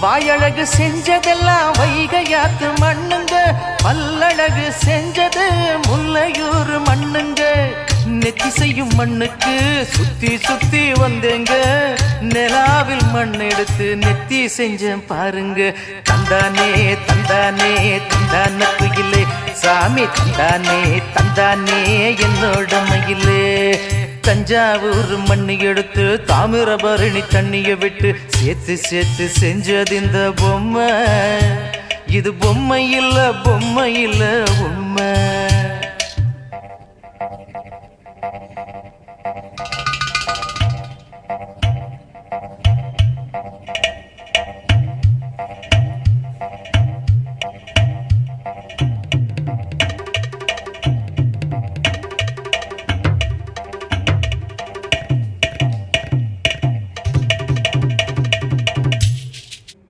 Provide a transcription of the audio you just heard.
வாயழகு செஞ்சதெல்லாம் வைகையாத்து மண்ணுங்க, பல்லழகு செஞ்சது முல்லையூர் மண்ணுங்க. நெத்தி செய்யும் மண்ணுக்கு சுத்தி சுத்தி வந்தேங்க, நிலாவில் மண் எடுத்து நெத்தி செஞ்சேன் பாருங்க. தந்தானே தந்தானே தந்தான குயிலே சாமி, தந்தானே தந்தானே என்னோட மயிலே. தஞ்சாவூர் மண்ணு எடுத்து தாமிரபரணி தண்ணிய விட்டு சேர்த்து சேர்த்து செஞ்சது இந்த பொம்மை. இது பொம்மை இல்ல பொம்மை இல்ல உண்மை.